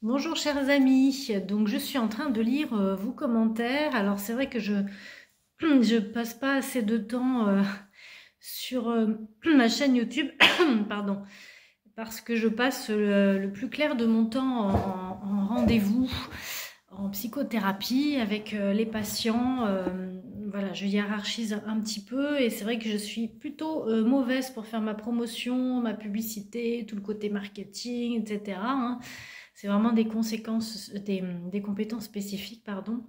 Bonjour chers amis, donc je suis en train de lire vos commentaires. Alors c'est vrai que je passe pas assez de temps sur ma chaîne YouTube, pardon, parce que je passe le plus clair de mon temps en rendez-vous, en psychothérapie avec les patients. Voilà, je hiérarchise un petit peu et c'est vrai que je suis plutôt mauvaise pour faire ma promotion, ma publicité, tout le côté marketing, etc. hein. C'est vraiment des conséquences, des compétences spécifiques, pardon.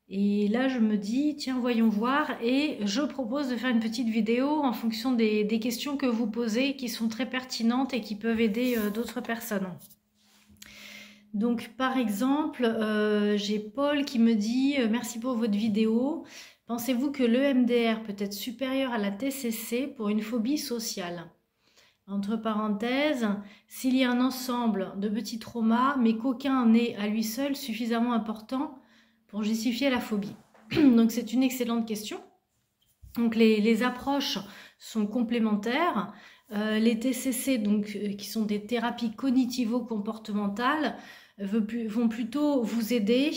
Et là, je me dis, tiens, voyons voir. Et je propose de faire une petite vidéo en fonction des questions que vous posez, qui sont très pertinentes et qui peuvent aider d'autres personnes. Donc, par exemple, j'ai Paul qui me dit, merci pour votre vidéo. Pensez-vous que l'EMDR peut être supérieur à la TCC pour une phobie sociale? Entre parenthèses, s'il y a un ensemble de petits traumas, mais qu'aucun n'est à lui seul suffisamment important pour justifier la phobie. Donc c'est une excellente question. Donc les approches sont complémentaires. Les TCC, donc, qui sont des thérapies cognitivo-comportementales, vont plutôt vous aider,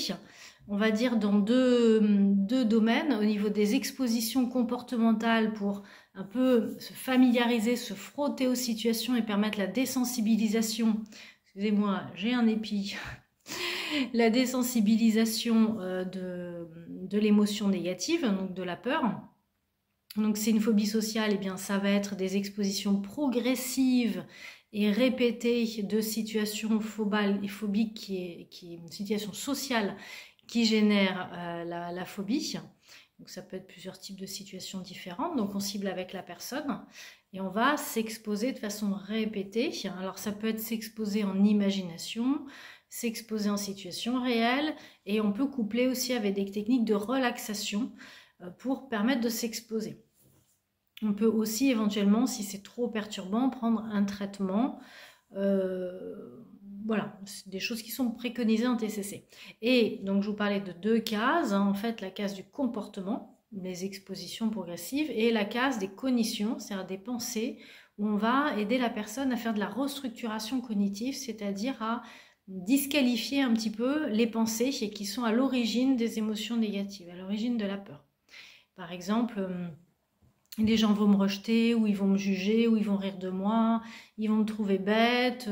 on va dire, dans deux domaines. Au niveau des expositions comportementales pour un peu se familiariser, se frotter aux situations et permettre la désensibilisation. Excusez-moi, j'ai un épi. La désensibilisation de l'émotion négative, donc de la peur. Donc c'est une phobie sociale, et bien ça va être des expositions progressives et répétées de situations phobales et phobiques qui est une situation sociale qui génère la phobie. Donc ça peut être plusieurs types de situations différentes. Donc on cible avec la personne et on va s'exposer de façon répétée. Alors ça peut être s'exposer en imagination, s'exposer en situation réelle et on peut coupler aussi avec des techniques de relaxation pour permettre de s'exposer. On peut aussi éventuellement, si c'est trop perturbant, prendre un traitement. Voilà, c'est des choses qui sont préconisées en TCC. Et donc je vous parlais de deux cases, en fait la case du comportement, les expositions progressives, et la case des cognitions, c'est-à-dire des pensées, où on va aider la personne à faire de la restructuration cognitive, c'est-à-dire à disqualifier un petit peu les pensées qui sont à l'origine des émotions négatives, à l'origine de la peur. Par exemple, les gens vont me rejeter, ou ils vont me juger, ou ils vont rire de moi, ils vont me trouver bête,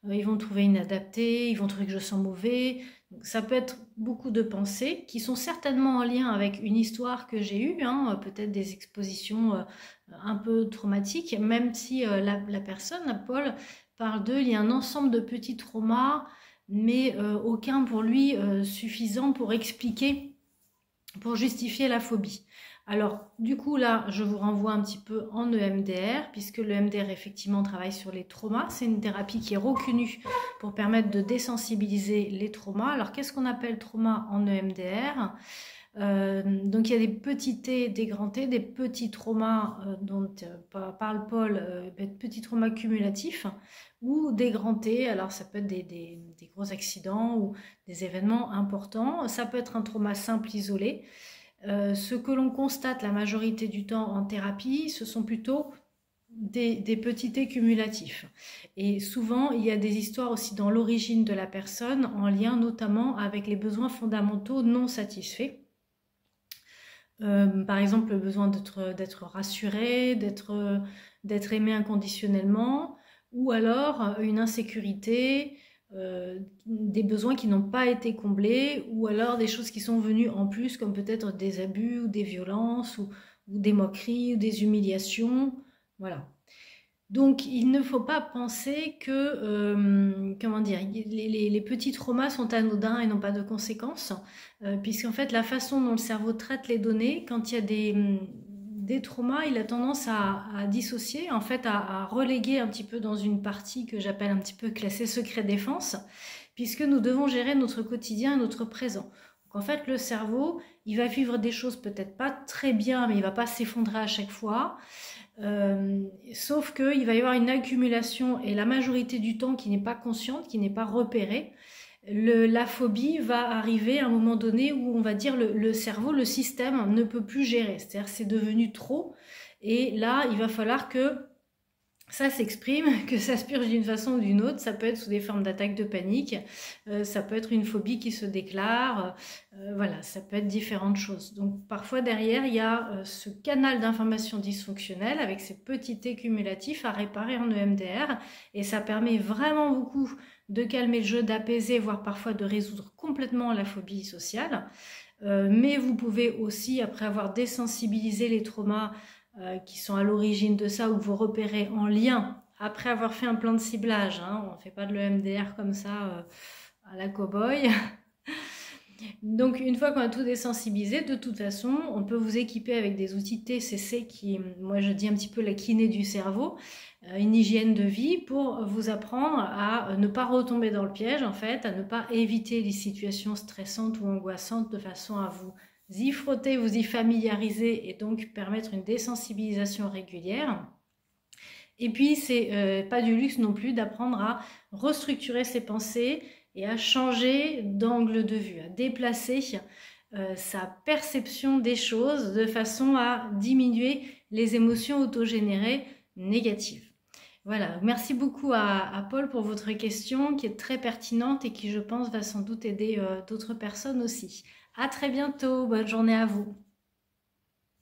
ils vont me trouver inadaptée, ils vont trouver que je sens mauvais. Donc, ça peut être beaucoup de pensées qui sont certainement en lien avec une histoire que j'ai eue, hein, peut-être des expositions un peu traumatiques, même si la personne, Paul, parle d'eux, il y a un ensemble de petits traumas, mais aucun pour lui suffisant pour expliquer, pour justifier la phobie. Alors, du coup, là, je vous renvoie un petit peu en EMDR, puisque le EMDR, effectivement, travaille sur les traumas. C'est une thérapie qui est reconnue pour permettre de désensibiliser les traumas. Alors, qu'est-ce qu'on appelle trauma en EMDR? Donc, il y a des petits T, des grands T, des petits traumas dont parle Paul, petits traumas cumulatifs, ou des grands T. Alors, ça peut être des gros accidents ou des événements importants. Ça peut être un trauma simple isolé. Ce que l'on constate la majorité du temps en thérapie, ce sont plutôt des petits T cumulatifs. Et souvent, il y a des histoires aussi dans l'origine de la personne, en lien notamment avec les besoins fondamentaux non satisfaits. Par exemple, le besoin d'être rassuré, d'être aimé inconditionnellement, ou alors une insécurité, des besoins qui n'ont pas été comblés, ou alors des choses qui sont venues en plus, comme peut-être des abus ou des violences, ou des moqueries ou des humiliations. Voilà. Donc, il ne faut pas penser que, comment dire, les petits traumas sont anodins et n'ont pas de conséquences, puisqu'en fait, la façon dont le cerveau traite les données, quand il y a des traumas, il a tendance à dissocier, en fait, à reléguer un petit peu dans une partie que j'appelle un petit peu classée secret défense, puisque nous devons gérer notre quotidien et notre présent. Donc, en fait, le cerveau, il va vivre des choses peut-être pas très bien, mais il ne va pas s'effondrer à chaque fois. Sauf qu'il va y avoir une accumulation et la majorité du temps qui n'est pas consciente, qui n'est pas repérée. La phobie va arriver à un moment donné où on va dire le cerveau, le système ne peut plus gérer. C'est-à-dire c'est devenu trop et là il va falloir que ça s'exprime, que ça se purge d'une façon ou d'une autre. Ça peut être sous des formes d'attaques de panique, ça peut être une phobie qui se déclare, voilà, ça peut être différentes choses. Donc parfois derrière, il y a ce canal d'information dysfonctionnel avec ces petits T cumulatifs à réparer en EMDR, et ça permet vraiment beaucoup de calmer le jeu, d'apaiser, voire parfois de résoudre complètement la phobie sociale. Mais vous pouvez aussi, après avoir désensibilisé les traumas qui sont à l'origine de ça, ou que vous repérez en lien, après avoir fait un plan de ciblage, hein, on ne fait pas de l'EMDR comme ça à la cow-boy. Donc une fois qu'on a tout désensibilisé, de toute façon, on peut vous équiper avec des outils TCC qui, moi je dis un petit peu la kiné du cerveau, une hygiène de vie pour vous apprendre à ne pas retomber dans le piège, en fait, à ne pas éviter les situations stressantes ou angoissantes de façon à vous y frotter, vous y familiariser et donc permettre une désensibilisation régulière. Et puis, c'est pas du luxe non plus d'apprendre à restructurer ses pensées et à changer d'angle de vue, à déplacer sa perception des choses de façon à diminuer les émotions autogénérées négatives. Voilà, merci beaucoup à Paul pour votre question qui est très pertinente et qui, je pense, va sans doute aider d'autres personnes aussi. À très bientôt, bonne journée à vous.